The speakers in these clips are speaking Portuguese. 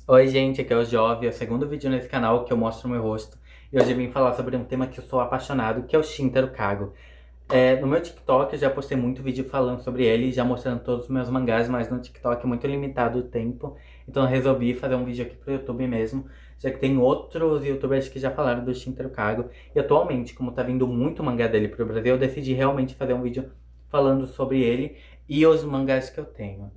Oi, gente, aqui é o Jove, é o segundo vídeo nesse canal que eu mostro o meu rosto. E hoje eu vim falar sobre um tema que eu sou apaixonado, que é o Shintaro Kago. No meu TikTok eu já postei muito vídeo falando sobre ele, já mostrando todos os meus mangás, mas no TikTok é muito limitado o tempo. Então eu resolvi fazer um vídeo aqui pro YouTube mesmo, já que tem outros youtubers que já falaram do Shintaro Kago. E atualmente, como tá vindo muito mangá dele pro Brasil, eu decidi realmente fazer um vídeo falando sobre ele e os mangás que eu tenho.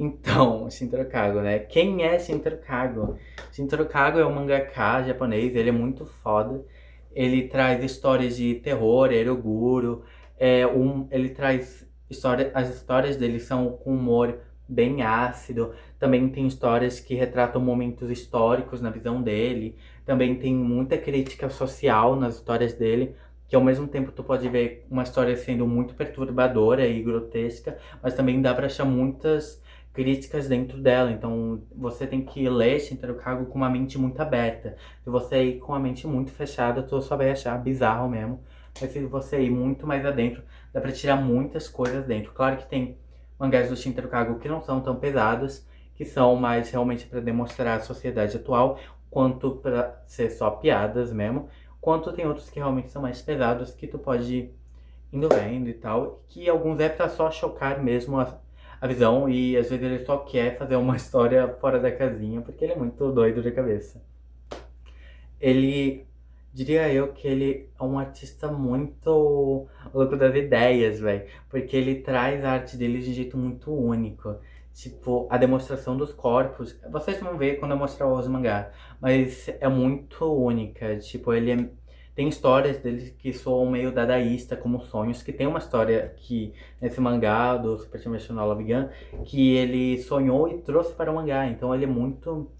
Então, Shintaro Kago, né? Quem é Shintaro Kago? Shintaro Kago é um mangaka japonês, ele é muito foda. Ele traz histórias de terror, eroguro. Ele traz as histórias dele são com humor bem ácido. Também tem histórias que retratam momentos históricos na visão dele. Também tem muita crítica social nas histórias dele. Que ao mesmo tempo tu pode ver uma história sendo muito perturbadora e grotesca, mas também dá pra achar muitas críticas dentro dela. Então você tem que ler Shintaro Kago com uma mente muito aberta. Se você ir com a mente muito fechada, tu só vai achar bizarro mesmo. Mas se você ir muito mais adentro, dá pra tirar muitas coisas dentro. Claro que tem mangás do Shintaro Kago que não são tão pesados, que são mais realmente para demonstrar a sociedade atual, quanto para ser só piadas mesmo, quanto tem outros que realmente são mais pesados, que tu pode ir indo vendo e tal, que alguns é pra só chocar mesmo a visão, e às vezes ele só quer fazer uma história fora da casinha, porque ele é muito doido de cabeça. Ele, diria eu que ele é um artista muito louco das ideias, velho, porque ele traz a arte dele de um jeito muito único. Tipo, a demonstração dos corpos, vocês vão ver quando eu mostrar os mangás, mas é muito única. Tipo, tem histórias dele que soam meio dadaísta, como Sonhos, que tem uma história que, nesse mangá do Super Dimensional Love Gun, que ele sonhou e trouxe para o mangá. Então ele é muito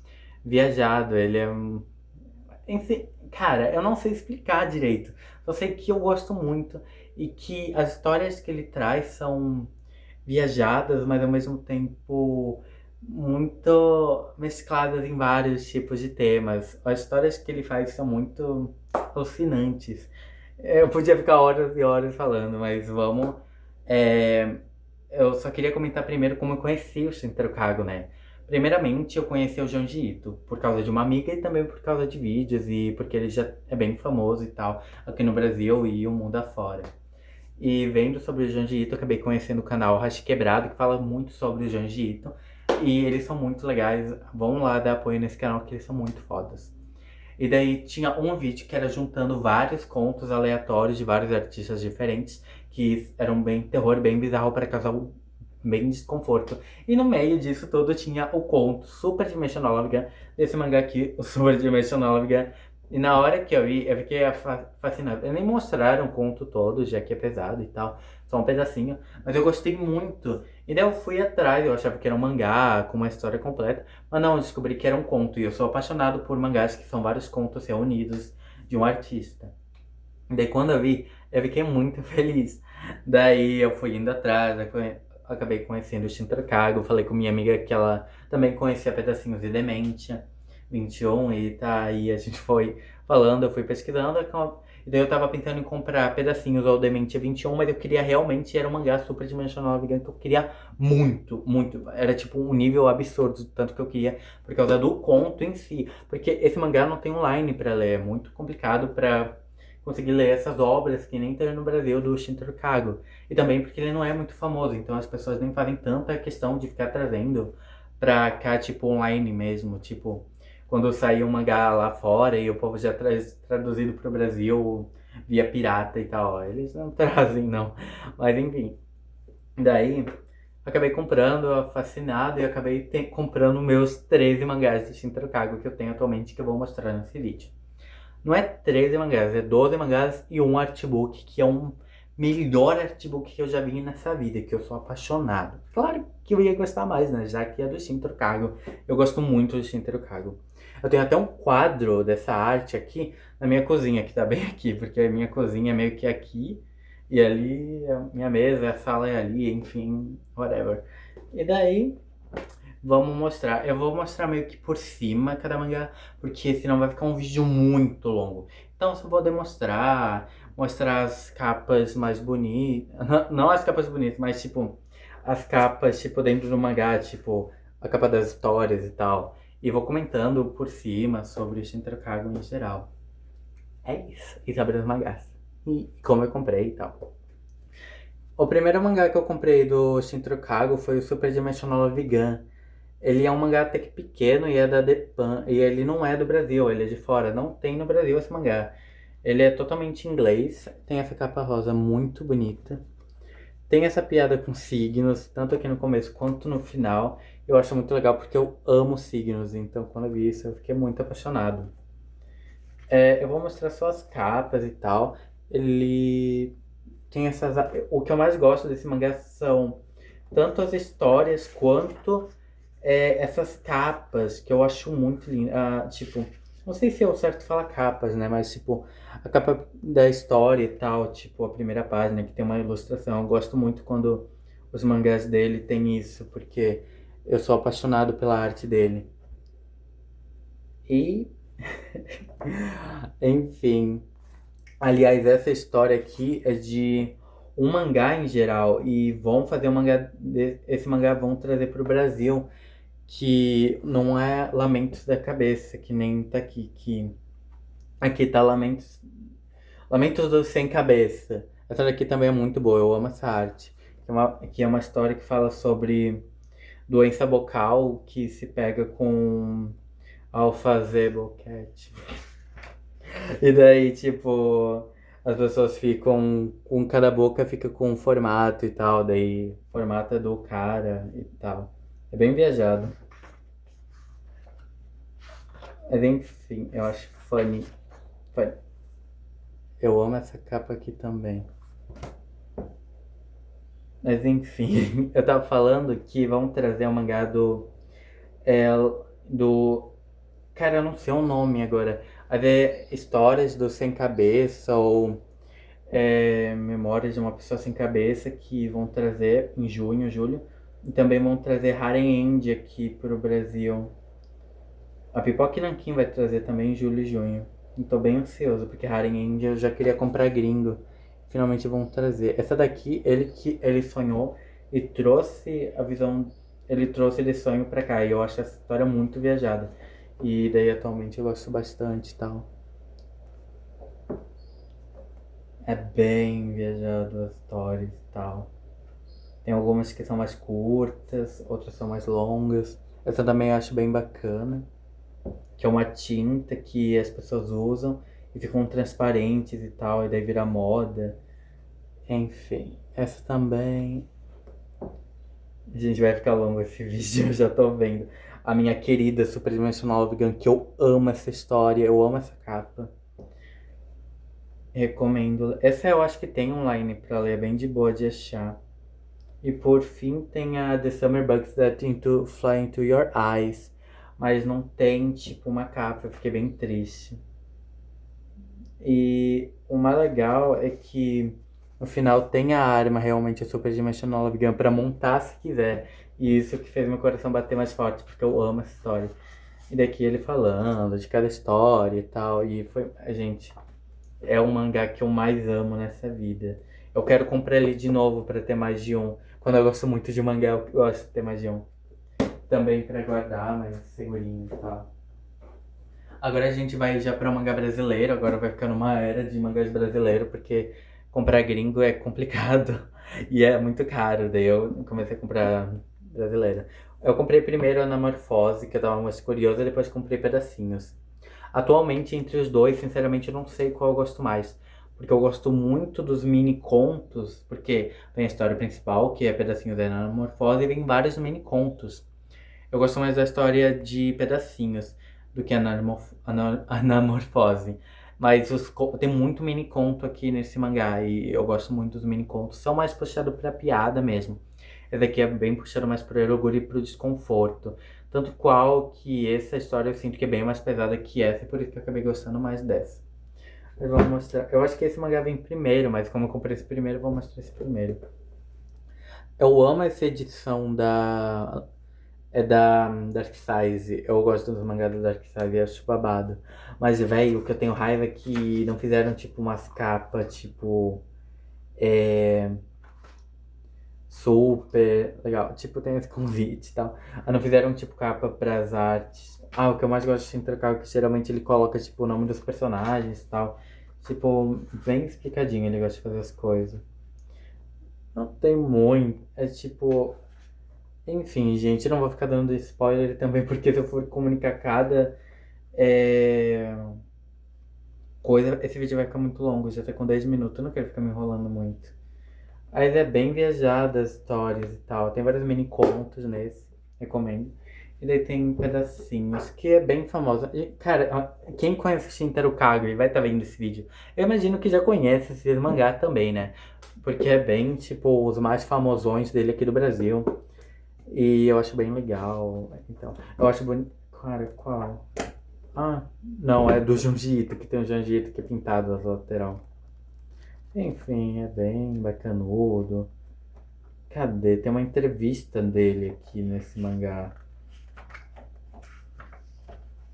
viajado, ele é enfim, cara, eu não sei explicar direito. Só sei que eu gosto muito e que as histórias que ele traz são viajadas, mas ao mesmo tempo muito mescladas em vários tipos de temas. As histórias que ele faz são muito alucinantes. Eu podia ficar horas e horas falando, mas vamos. é, eu só queria comentar primeiro como eu conheci o Shintaro Kago, né? Primeiramente, eu conheci o Junji Ito por causa de uma amiga e também por causa de vídeos e porque ele já é bem famoso e tal aqui no Brasil e o mundo afora. E vendo sobre o Junji Ito, eu acabei conhecendo o canal Hashi Quebrado, que fala muito sobre o Junji Ito. E eles são muito legais, vão lá dar apoio nesse canal que eles são muito fodas. E daí tinha um vídeo que era juntando vários contos aleatórios de vários artistas diferentes, que eram bem terror, bem bizarro para causar bem desconforto. E no meio disso tudo tinha o conto Super Dimensional Love Gun, desse mangá aqui, o Super Dimensional Love Gun. E na hora que eu vi, eu fiquei fascinado. Eles nem mostraram o conto todo, já que é pesado e tal, só um pedacinho, mas eu gostei muito. E daí eu fui atrás, eu achava que era um mangá com uma história completa, mas não, eu descobri que era um conto. E eu sou apaixonado por mangás que são vários contos reunidos de um artista. E daí quando eu vi, eu fiquei muito feliz. Daí eu fui indo atrás, acabei conhecendo o Shintaro Kago, falei com minha amiga que ela também conhecia pedacinhos de Dementia 21 e tá aí a gente foi falando, eu fui pesquisando, e daí eu tava pensando em comprar pedacinhos ao Dementia 21, mas eu queria realmente, era um mangá super dimensional gigante que eu queria muito, muito, era tipo um nível absurdo, tanto que eu queria, por causa do conto em si, porque esse mangá não tem online pra ler, é muito complicado pra conseguir ler essas obras que nem tem no Brasil do Shintaro Kago. E também porque ele não é muito famoso, então as pessoas nem fazem tanta questão de ficar trazendo pra cá, tipo, online mesmo. Tipo, quando sair um mangá lá fora e o povo já traz traduzido pro Brasil via pirata e tal, ó, eles não trazem não. Mas enfim, daí acabei comprando, fascinado, e acabei comprando meus 13 mangás de Shintaro Kago que eu tenho atualmente, que eu vou mostrar nesse vídeo. Não é 13 mangás, é 12 mangás e um artbook, que é um melhor artbook que eu já vi nessa vida, que eu sou apaixonado. Claro que eu ia gostar mais, né? Já que é do Shintaro Kago. Eu gosto muito do Shintaro Kago. Eu tenho até um quadro dessa arte aqui na minha cozinha, que tá bem aqui, porque a minha cozinha é meio que aqui, e ali a minha mesa, a sala é ali, enfim, whatever. E daí, vamos mostrar. Eu vou mostrar meio que por cima cada mangá, porque senão vai ficar um vídeo muito longo. Então, só vou mostrar as capas mais bonitas. Não as capas bonitas, mas tipo, as capas, tipo, dentro do mangá, tipo, a capa das histórias e tal. e vou comentando por cima sobre o Shintaro Kago em geral. É isso. E sobre os mangás. E como eu comprei e tal. O primeiro mangá que eu comprei do Shintaro Kago foi o Super Dimensional Love Gun. Ele é um mangá até que pequeno e é da Depan. E ele não é do Brasil, ele é de fora. Não tem no Brasil esse mangá. Ele é totalmente em inglês. Tem essa capa rosa muito bonita. Tem essa piada com signos, tanto aqui no começo quanto no final. Eu acho muito legal porque eu amo signos. Então quando eu vi isso eu fiquei muito apaixonado. Eu vou mostrar só as capas e tal. Ele tem essas. O que eu mais gosto desse mangá são tanto as histórias quanto essas capas que eu acho muito lindas. Tipo, não sei se é o certo falar capas, né? Mas tipo, a capa da história e tal, tipo, a primeira página que tem uma ilustração. Eu gosto muito quando os mangás dele tem isso, porque eu sou apaixonado pela arte dele. E, enfim. Aliás, essa história aqui é de um mangá em geral e vão fazer um mangá esse mangá vão trazer para o Brasil, que não é Lamentos da Cabeça, que nem tá aqui, que aqui tá Lamentos do Sem Cabeça. Essa daqui também é muito boa, eu amo essa arte. Que é uma história que fala sobre doença bucal que se pega com alfaze boquete. E daí, tipo, as pessoas ficam com cada boca fica com um formato e tal, daí formato é do cara e tal. É bem viajado. Mas enfim, eu acho funny. Funny. Eu amo essa capa aqui também. Mas enfim, eu tava falando que vão trazer o mangá é, do. Cara, eu não sei o nome agora. Mas é Histórias do Sem Cabeça ou Memórias de uma Pessoa Sem Cabeça, que vão trazer em junho, julho. E também vão trazer Harem End aqui pro Brasil. A Pipoca Nankin vai trazer também em julho e junho. E tô bem ansioso, porque Harem End eu já queria comprar gringo. Finalmente vão trazer. Essa daqui, ele sonhou e trouxe a visão. Ele trouxe esse sonho pra cá. E eu acho essa história muito viajada. E daí atualmente eu gosto bastante e tal. É bem viajado as histórias e tal. Tem algumas que são mais curtas, outras são mais longas. Essa também eu acho bem bacana, que é uma tinta que as pessoas usam e ficam transparentes e tal, e daí vira moda. Enfim, essa também. Gente, vai ficar longo esse vídeo, eu já tô vendo. A minha querida Superdimensional Love Gun, que eu amo essa história, eu amo essa capa. Recomendo. Essa eu acho que tem online pra ler, é bem de boa de achar. E por fim tem a The Summer Bugs That Fly Into Your Eyes. Mas não tem tipo uma capa, eu fiquei bem triste. E o mais legal é que no final tem a arma realmente, a Super Dimensional Love Gun, pra montar se quiser. E isso que fez meu coração bater mais forte, porque eu amo essa história. E daqui ele falando de cada história e tal. E foi. Gente, é o mangá que eu mais amo nessa vida. Eu quero comprar ele de novo pra ter mais de um. Quando eu gosto muito de mangá, eu gosto de ter mais de um. Também pra guardar, mais segurinho e tal. Agora a gente vai já pra mangá brasileiro. Agora vai ficar numa era de mangás brasileiro, porque comprar gringo é complicado e é muito caro. Daí eu comecei a comprar brasileiro. Eu comprei primeiro a Anamorfose, que eu tava mais curiosa, e depois comprei pedacinhos. Atualmente, entre os dois, sinceramente, eu não sei qual eu gosto mais. Porque eu gosto muito dos mini contos, porque tem a história principal, que é Pedacinhos da Anamorfose, e vem vários mini contos. Eu gosto mais da história de Pedacinhos do que a Anamorfose. Mas tem muito mini conto aqui nesse mangá, e eu gosto muito dos mini contos. São mais puxados pra piada mesmo. Esse aqui é bem puxado mais pro orgulho e pro desconforto. Tanto qual que essa história eu sinto que é bem mais pesada que essa, e por isso que eu acabei gostando mais dessa. Eu vou mostrar. Eu acho que esse mangá vem primeiro, mas como eu comprei esse primeiro, eu vou mostrar esse primeiro. Eu amo essa edição da. É da Dark Size. Eu gosto dos mangás da Dark Size e acho babado. Mas, velho, o que eu tenho raiva é que não fizeram, tipo, umas capas, tipo. É. Super legal. Tipo, tem esse convite e tal. Não fizeram, tipo, capa pras artes. o que eu mais gosto de Shintaro Kago é que geralmente ele coloca, tipo, o nome dos personagens e tal. Tipo, bem explicadinho, ele gosta de fazer as coisas. Não tem muito. É tipo. Enfim, gente, eu não vou ficar dando spoiler também, porque se eu for comunicar cada é, coisa, esse vídeo vai ficar muito longo, já tá com 10 minutos, eu não quero ficar me enrolando muito. Mas é bem viajada as histórias e tal. Tem vários mini contos nesse, recomendo. E daí tem pedacinhos, que é bem famosa. E, cara, quem conhece Shintaro Kagura e vai estar vendo esse vídeo, eu imagino que já conhece esse mangá também, né? Porque é bem, tipo, os mais famosões dele aqui do Brasil. E eu acho bem legal. Então, eu acho bonito. Cara, qual? Ah, não, é do Junji Ito, que tem o Junji Ito que é pintado as lateral. Enfim, é bem bacanudo. Cadê? Tem uma entrevista dele aqui nesse mangá.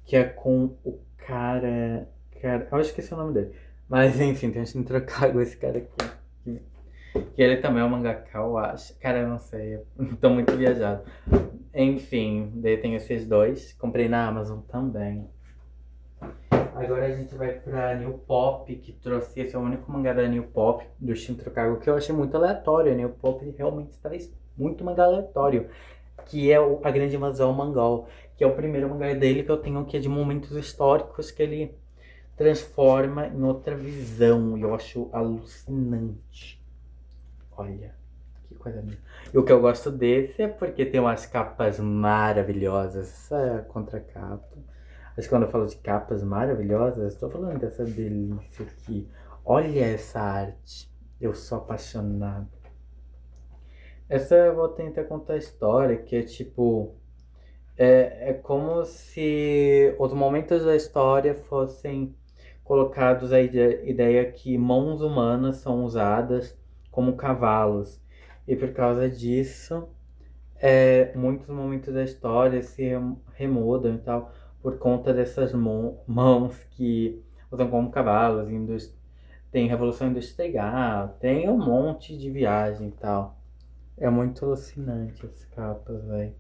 Que é com o cara. Cara, eu esqueci o nome dele. Mas enfim, tem que trocar com esse cara aqui. Que ele também é um mangaka, eu acho. Cara, eu não sei. Eu tô muito viajado. Enfim, daí tem esses dois. Comprei na Amazon também. Agora a gente vai pra New Pop, que trouxe esse é o único mangá da New Pop, do Shintaro Kago, que eu achei muito aleatório. A New Pop realmente traz muito mangá aleatório, que é A Grande Invasão Mongol, que é o primeiro mangá dele que eu tenho, que é de momentos históricos que ele transforma em outra visão, e eu acho alucinante. Olha, que coisa linda. E o que eu gosto desse é porque tem umas capas maravilhosas. Essa é a contracapa. Mas quando eu falo de capas maravilhosas, estou falando dessa delícia aqui. Olha essa arte. Eu sou apaixonado. Essa eu vou tentar contar a história, que é tipo. É como se os momentos da história fossem colocados a ideia que mãos humanas são usadas como cavalos. E por causa disso, muitos momentos da história se remodam e tal, por conta dessas mãos que usam como cavalos. Tem Revolução Industrial, tem um monte de viagem e tal. É muito alucinante as capas, velho.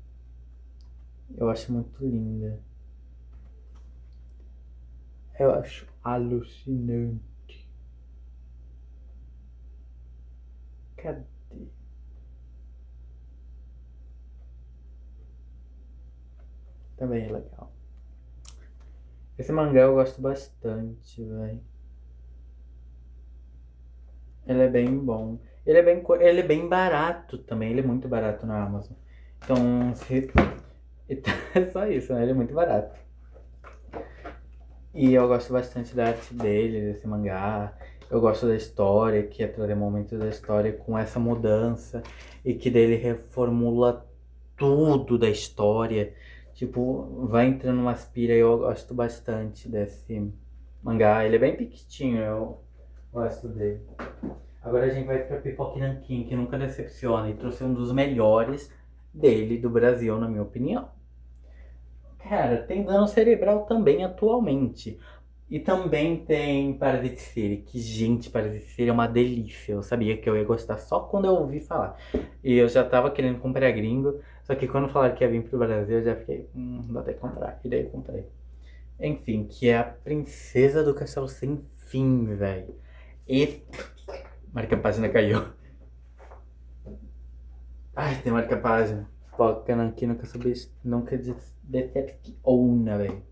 Eu acho muito linda. Eu acho alucinante. Cadê? Também é legal. Esse mangá eu gosto bastante, velho. Ele é bem bom. Ele é bem barato também. Ele é muito barato na Amazon. Então, então, é só isso, né? Ele é muito barato. E eu gosto bastante da arte dele, desse mangá. Eu gosto da história, que é trazer momentos da história com essa mudança. E que dele reformula tudo da história. Tipo, vai entrando umas pira e eu gosto bastante desse mangá. Ele é bem pequitinho, eu gosto dele. Agora a gente vai pra Pipoque Nanquim, que nunca decepciona. E trouxe um dos melhores dele, do Brasil, na minha opinião. Cara, tem Dano Cerebral também atualmente. E também tem Parasite City, que, gente, Parasite City é uma delícia. Eu sabia que eu ia gostar só quando eu ouvi falar. E eu já tava querendo comprar gringo, só que quando falaram que ia vir pro Brasil, eu já fiquei, vou até comprar. E daí eu comprei. Enfim, que é a Princesa do Castelo Sem Fim, velho. E... Marca-página caiu. Ai, tem marca-página. Foca aqui, nunca soube, nunca decepciona, velho.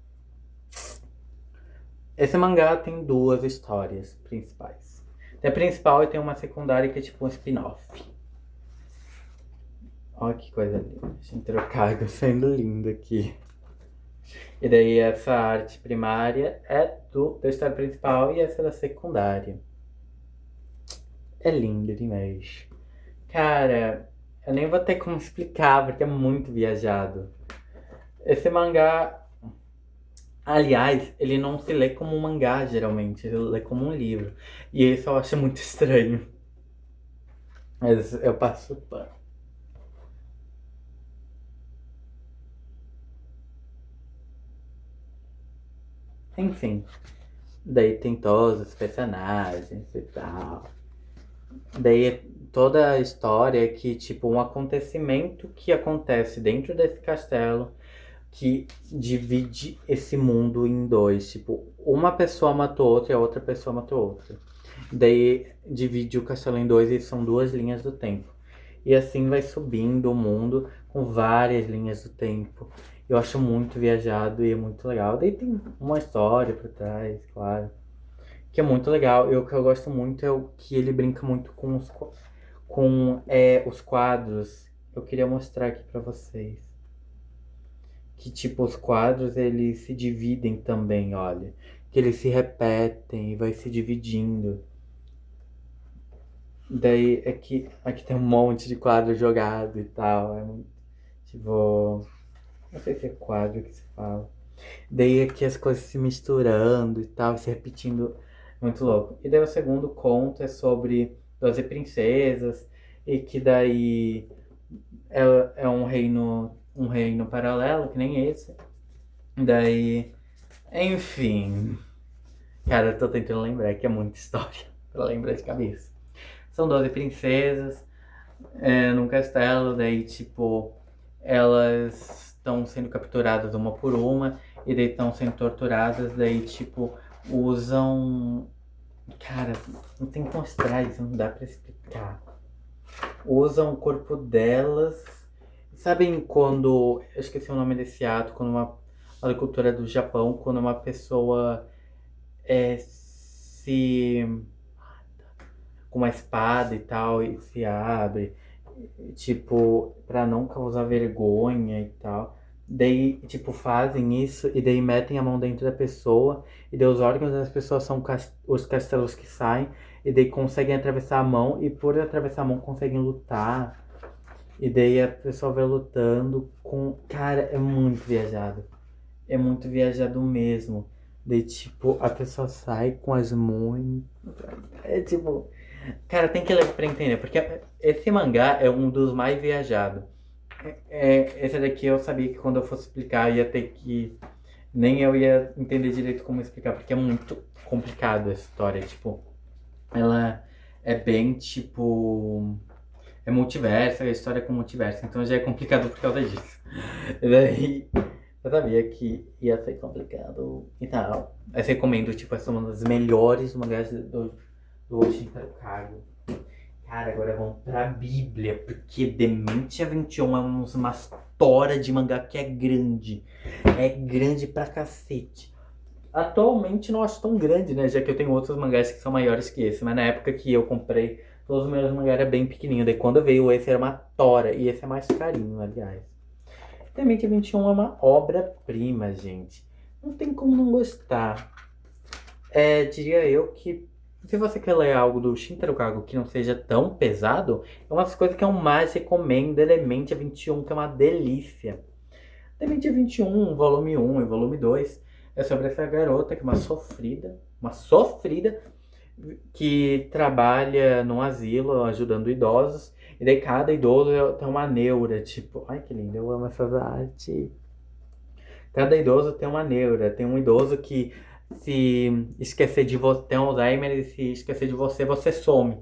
Esse mangá tem duas histórias principais. Tem a principal e tem uma secundária que é tipo um spin-off. Olha que coisa linda. Shintaro Kago sendo lindo aqui. E daí essa arte primária é da história principal e essa é da secundária. É lindo demais. Cara, eu nem vou ter como explicar porque é muito viajado. Esse mangá, aliás, ele não se lê como um mangá geralmente, ele lê como um livro. E isso eu acho muito estranho. Mas eu passo pano. Enfim, daí tem todos os personagens e tal. Daí toda a história é que, tipo, um acontecimento que acontece dentro desse castelo que divide esse mundo em dois. Tipo, uma pessoa matou outra e a outra pessoa matou outra. Daí divide o castelo em dois e são duas linhas do tempo. E assim vai subindo o mundo com várias linhas do tempo. Eu acho muito viajado e é muito legal. Daí tem uma história por trás, claro, que é muito legal. E o que eu gosto muito é o que ele brinca muito com os quadros. Eu queria mostrar aqui pra vocês. Que tipo, os quadros eles se dividem também, olha. Que eles se repetem e vai se dividindo. Daí aqui tem um monte de quadro jogado e tal. É muito, tipo, não sei se é quadro que se fala. Daí aqui as coisas se misturando e tal, se repetindo. Muito louco. E daí o segundo conto é sobre 12 princesas. E que daí é um reino paralelo, que nem esse. Daí, enfim. Cara, eu tô tentando lembrar que é muita história pra lembrar de cabeça. São 12 princesas num castelo, daí tipo, elas estão sendo capturadas uma por uma, e daí estão sendo torturadas, daí tipo, usam. Cara, não tem que mostrar isso, não dá pra explicar. Usam o corpo delas. Sabem quando. Eu esqueci o nome desse ato, quando a cultura do Japão, quando uma pessoa se com uma espada e tal e se abre, tipo, pra não causar vergonha e tal. Daí, tipo, fazem isso e daí metem a mão dentro da pessoa e daí os órgãos das pessoas são os castelos que saem e daí conseguem atravessar a mão e por atravessar a mão conseguem lutar. E daí a pessoa vai lutando com. Cara, é muito viajado. É muito viajado mesmo. Daí, tipo, a pessoa sai com as mãos. É tipo. Cara, tem que ler pra entender, porque esse mangá é um dos mais viajados. Esse daqui eu sabia que quando eu fosse explicar ia ter que. Nem eu ia entender direito como explicar, porque é muito complicado a história. Tipo, ela é bem tipo. É multiverso, é a história com multiverso, então já é complicado por causa disso. E daí eu sabia que ia ser complicado e tal. Mas recomendo, tipo, essa é uma das melhores mangás do Shintaro Kago. Cara, agora vamos pra Bíblia, porque Dementia 21 é uma história de mangá que é grande. É grande pra cacete. Atualmente não acho tão grande, né? Já que eu tenho outros mangás que são maiores que esse. Mas na época que eu comprei, todos os meus mangás eram bem pequenininhos. Daí quando veio esse era uma tora. E esse é mais carinho, aliás. Dementia 21 é uma obra-prima, gente. Não tem como não gostar. Diria eu que se você quer ler algo do Shintaro Kago que não seja tão pesado, é uma das coisas que eu mais recomendo é Dementia 21, que é uma delícia. Dementia 21, volume 1 e volume 2, é sobre essa garota que é uma sofrida, que trabalha num asilo ajudando idosos, e daí cada idoso tem uma neura, tipo, ai que lindo, eu amo essa arte. Cada idoso tem uma neura. Tem um idoso que se esquecer de você, tem Alzheimer e se esquecer de você, você some.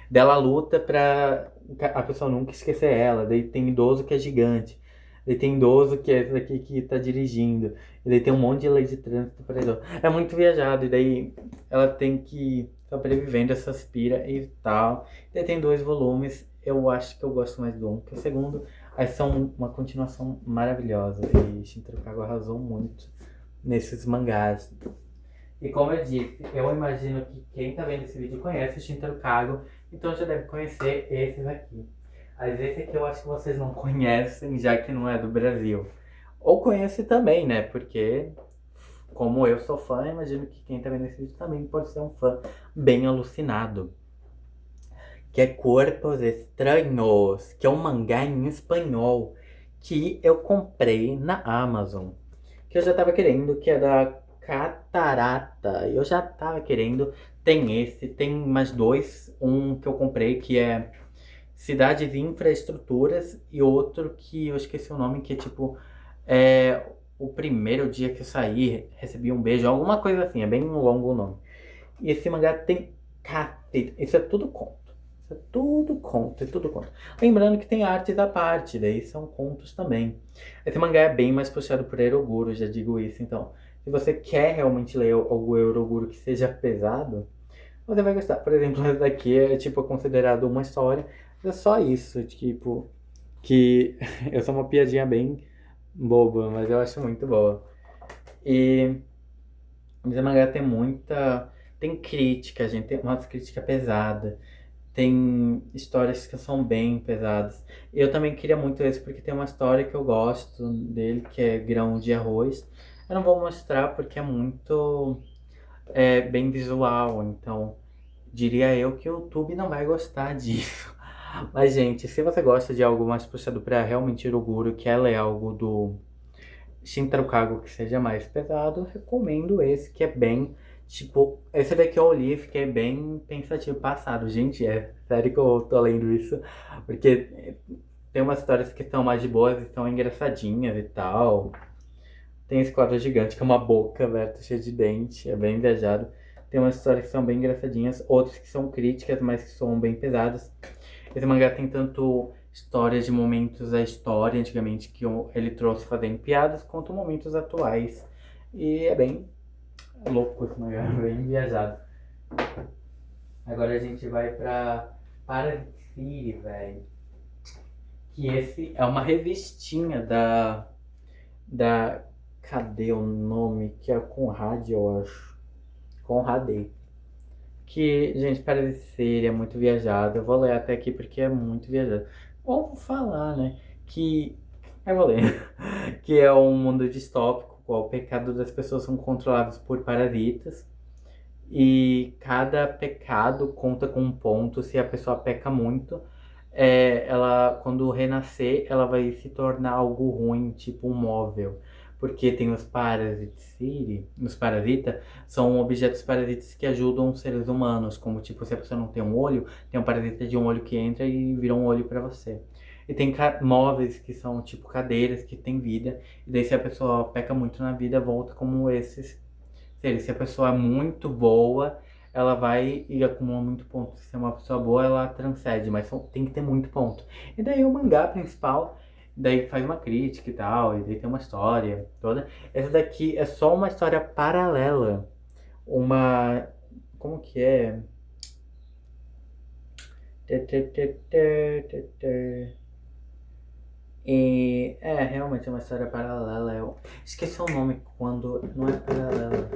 Dela luta pra a pessoa nunca esquecer ela. Daí tem idoso que é gigante. Daí tem idoso que é esse daqui que tá dirigindo. E daí tem um monte de lei de trânsito pra idoso. É muito viajado. E daí ela tem que sobrevivendo essas pira e tal. E daí tem 2 volumes. Eu acho que eu gosto mais do um que o segundo. Aí são uma continuação maravilhosa. E Shintaro Kago arrasou muito nesses mangás. E como eu disse, eu imagino que quem tá vendo esse vídeo conhece o Shintaro Kago, então já deve conhecer esses aqui. Mas esse aqui eu acho que vocês não conhecem, já que não é do Brasil. Ou conhece também, né? Porque, como eu sou fã, imagino que quem tá vendo esse vídeo também pode ser um fã bem alucinado. Que é Corpos Estranhos, que é um mangá em espanhol que eu comprei na Amazon. Que eu já tava querendo, que é da Catarata. Eu já tava querendo. Tem esse, tem mais dois. Um que eu comprei que é Cidades e Infraestruturas e outro que eu esqueci o nome, que é tipo o primeiro dia que eu saí, recebi um beijo, alguma coisa assim, é bem longo o nome. E esse mangá tem cacete, isso é tudo conto. Isso é tudo conto, é tudo conto. Lembrando que tem artes à parte, daí são contos também. Esse mangá é bem mais puxado por Eroguro, já digo isso. Então, se você quer realmente ler algo Eroguro que seja pesado, você vai gostar. Por exemplo, esse daqui é tipo considerado uma história, mas é só isso, tipo, que eu sou uma piadinha bem boba, mas eu acho muito boa. E esse mangá tem muita. Tem crítica, gente. Tem uma crítica pesada. Tem histórias que são bem pesadas. Eu também queria muito esse porque tem uma história que eu gosto dele, que é Grão de Arroz. Eu não vou mostrar porque é muito bem visual, então diria eu que o YouTube não vai gostar disso. Mas, gente, se você gosta de algo mais puxado pra realmente Uruguru, que ela é algo do Shintaro Kago que seja mais pesado, recomendo esse, que é bem, tipo, esse daqui eu li e fiquei bem pensativo passado. Gente, é sério que eu tô lendo isso, porque tem umas histórias que são mais de boas e são engraçadinhas e tal. Tem esse quadro gigante que é uma boca aberta, cheia de dente, é bem viajado. Tem umas histórias que são bem engraçadinhas, outras que são críticas, mas que são bem pesadas. Esse mangá tem tanto histórias de momentos da história antigamente que ele trouxe fazendo piadas, quanto momentos atuais. E é bem louco esse mangá, bem viajado. Agora a gente vai pra Parasite City, velho. Que esse é uma revistinha da. Cadê o nome? Que é a Conrad, eu acho. Conradei. Que, gente, parece ser é muito viajado. Eu vou ler até aqui porque é muito viajado. Ou vou falar, né? Que. Eu vou ler. Que é um mundo distópico, qual o pecado das pessoas são controlados por parasitas. E cada pecado conta com um ponto. Se a pessoa peca muito, ela, quando renascer, ela vai se tornar algo ruim, tipo um móvel. Porque tem os parasites, os parasitas, são objetos parasitas que ajudam os seres humanos. Como, tipo, se a pessoa não tem um olho, tem um parasita de um olho que entra e vira um olho pra você. E tem móveis que são, tipo, cadeiras que têm vida. E daí, se a pessoa peca muito na vida, volta como esses seres. Se a pessoa é muito boa, ela vai e acumula muito ponto. Se é uma pessoa boa, ela transcende, mas tem que ter muito ponto. E daí o mangá principal, daí faz uma crítica e tal, e daí tem uma história toda. Essa daqui é só uma história paralela. Uma. Como que é? Tê, tê, tê, tê, tê, tê. E realmente é uma história paralela. Eu esqueci o nome quando. Não é paralela.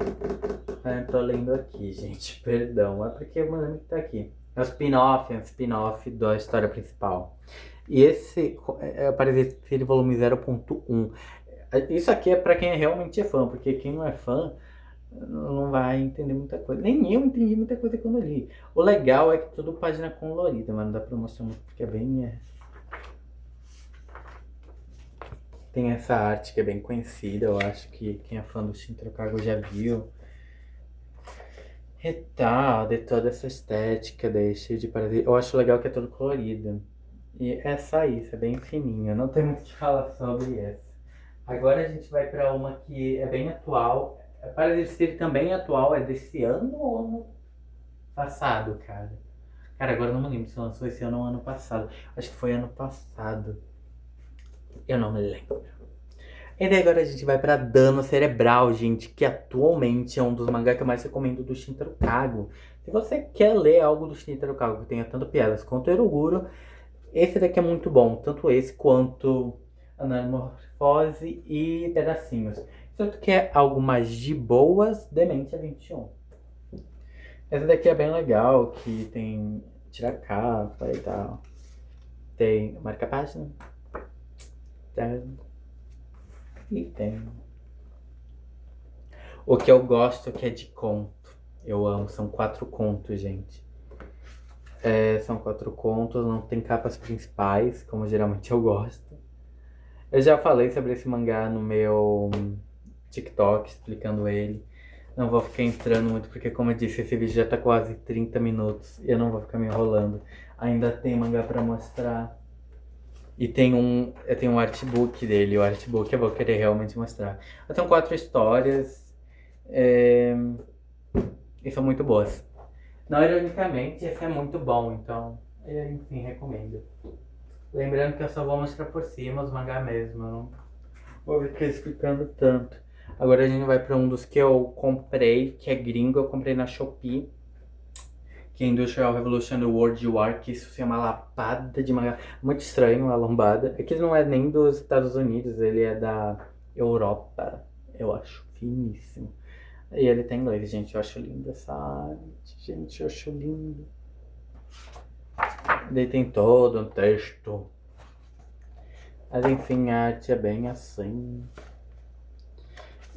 Eu tô lendo aqui, gente. Perdão. É porque o meu nome que tá aqui. É um spin-off da história principal. E esse é o Parasite Volume 0.1. Isso aqui é pra quem realmente é fã, porque quem não é fã não vai entender muita coisa. Nem eu entendi muita coisa quando eu li. O legal é que tudo página colorida, mas não dá pra mostrar muito porque é bem. Tem essa arte que é bem conhecida, eu acho que quem é fã do Shintaro Kago já viu. E tal, de toda essa estética daí, cheio de parasita. Eu acho legal que é todo colorido. E é só isso, é bem fininho, não tem muito o que falar sobre essa. Agora a gente vai pra uma que é bem atual. Parasite City também é atual, é desse ano ou ano passado, cara? Cara, agora eu não me lembro se lançou esse ano ou ano passado. Acho que foi ano passado. Eu não me lembro. E daí agora a gente vai pra Dano Cerebral, gente, que atualmente é um dos mangás que eu mais recomendo do Shintaro Kago. Se você quer ler algo do Shintaro Kago que tenha tanto piadas quanto Eroguro, esse daqui é muito bom, tanto esse quanto Anamorfose e Pedacinhos. Se você quer algo mais de boas, Demente 21. Esse daqui é bem legal, que tem tira capa e tal. Tem marca página. E tem. O que eu gosto que é de conto. Eu amo, são 4 contos, gente. São 4 contos, não tem capas principais, como geralmente eu gosto. Eu já falei sobre esse mangá no meu TikTok, explicando ele. Não vou ficar entrando muito, porque como eu disse, esse vídeo já tá quase 30 minutos. E eu não vou ficar me enrolando. Ainda tem mangá pra mostrar. E eu tenho um artbook dele, o artbook eu vou querer realmente mostrar. Eu tenho 4 histórias, e são muito boas. Não, ironicamente, esse é muito bom, então Enfim, recomendo. Lembrando que eu só vou mostrar por cima os mangá mesmo, eu não vou ficar explicando tanto. Agora a gente vai pra um dos que eu comprei, que é gringo, eu comprei na Shopee, que é Industrial Revolution World War, que isso é uma lapada de mangá. Muito estranho, uma lombada. É que ele não é nem dos Estados Unidos, ele é da Europa, eu acho. Finíssimo. E ele tem inglês, gente, eu acho lindo essa arte. Gente, eu acho lindo. Ele tem todo um texto. Mas enfim, a arte é bem assim.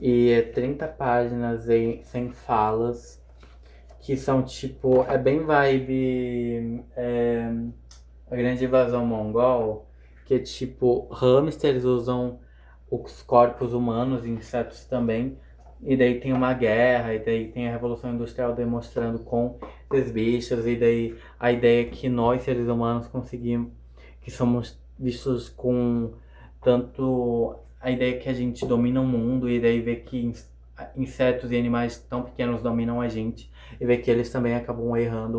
E é 30 páginas sem falas. Que são tipo. É bem vibe. A Grande Invasão Mongol. Que é tipo. Hamsters usam os corpos humanos, insetos também. E daí tem uma guerra, e daí tem a Revolução Industrial demonstrando com esses bichos, e daí a ideia é que nós, seres humanos, conseguimos, que somos vistos com tanto a ideia que a gente domina o mundo, e daí ver que insetos e animais tão pequenos dominam a gente, e ver que eles também acabam errando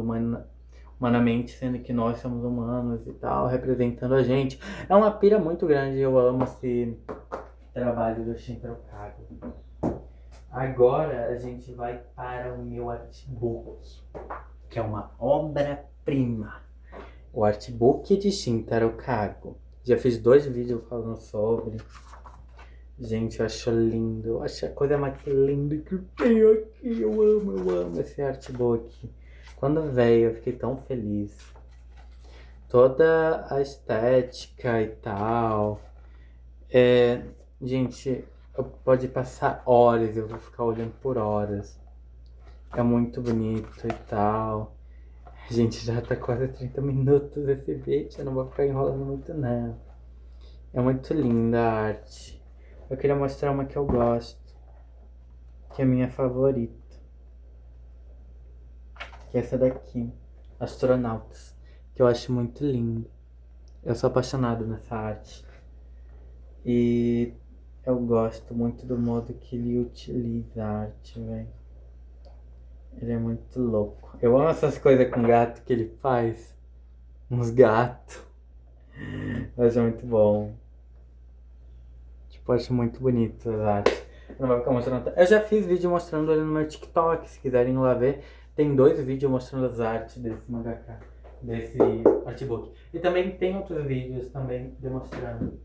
humanamente, sendo que nós somos humanos e tal, representando a gente. É uma pira muito grande, eu amo esse trabalho do Shintaro Kago. Agora a gente vai para o meu artbook, que é uma obra-prima. O artbook de Shintaro Kago. Já fiz 2 vídeos falando sobre. Gente, eu acho lindo. Eu acho a coisa mais linda que eu tenho aqui. Eu amo esse artbook. Quando veio, eu fiquei tão feliz. Toda a estética e tal. Gente, pode passar horas, eu vou ficar olhando por horas. É muito bonito e tal. Gente, já tá quase 30 minutos esse vídeo, eu não vou ficar enrolando muito não. É muito linda a arte. Eu queria mostrar uma que eu gosto, que é a minha favorita. Que é essa daqui, Astronautas, que eu acho muito lindo. Eu sou apaixonado nessa arte. E eu gosto muito do modo que ele utiliza a arte, velho. Ele é muito louco. Eu amo essas coisas com gato que ele faz. Uns gatos. Eu acho muito bom. Tipo, eu acho muito bonito as artes. Eu não vou ficar mostrando. Eu já fiz vídeo mostrando ele no meu TikTok. Se quiserem ir lá ver, tem 2 vídeos mostrando as artes desse mangaka, desse artbook. E também tem outros vídeos também demonstrando.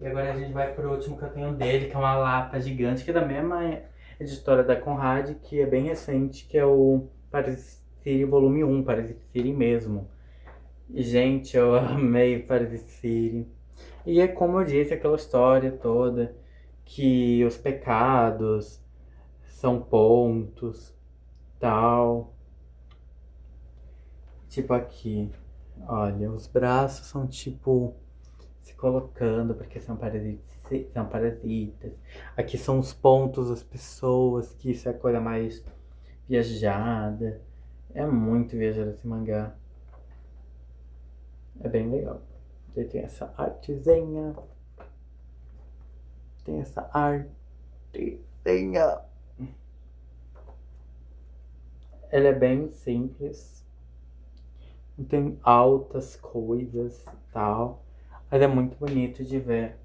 E agora a gente vai pro último que eu tenho dele, que é uma lapa gigante, que é da mesma editora da Conrad, que é bem recente, que é o Paris City Volume 1, Paris City mesmo. E, gente, eu amei Paris City. E é como eu disse, aquela história toda, que os pecados são pontos, tal. Tipo aqui, olha, os braços são tipo se colocando porque são parasitas. Aqui são os pontos das pessoas, que isso é a coisa mais viajada. É muito viajado esse mangá. É bem legal. Daí tem essa artezinha. Tem essa artezinha. Ela é bem simples. Não tem altas coisas e tal. Mas é muito bonito de ver.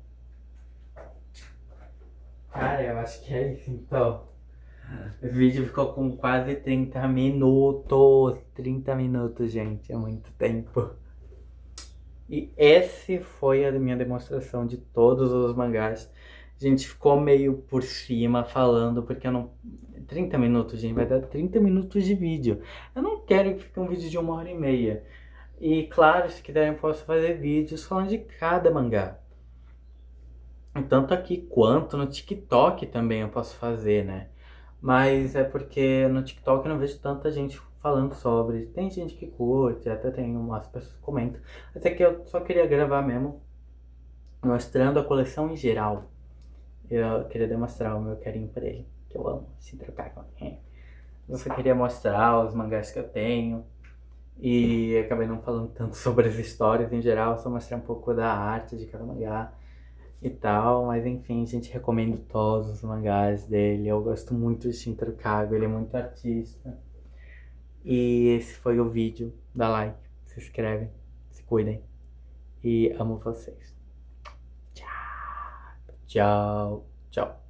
Cara, eu acho que é isso então. O vídeo ficou com quase 30 minutos. 30 minutos, gente. É muito tempo. E esse foi a minha demonstração de todos os mangás. A gente ficou meio por cima falando, porque eu não. 30 minutos, gente, vai dar 30 minutos de vídeo. Eu não quero que fique um vídeo de 1h30. E claro, se quiserem, eu posso fazer vídeos falando de cada mangá. Tanto aqui quanto no TikTok também eu posso fazer, né? Mas é porque no TikTok eu não vejo tanta gente falando sobre. Tem gente que curte, até tem umas pessoas que comentam. Até que eu só queria gravar mesmo, mostrando a coleção em geral. Eu queria demonstrar o meu carinho por ele, que eu amo se trocar com ele. Eu só queria mostrar os mangás que eu tenho. E acabei não falando tanto sobre as histórias em geral, só mostrar um pouco da arte de cada mangá e tal, mas enfim, gente, recomendo todos os mangás dele. Eu gosto muito de Shintaro Kago, ele é muito artista. E esse foi o vídeo da like. se inscrevem, se cuidem. E amo vocês. Tchau, tchau, tchau.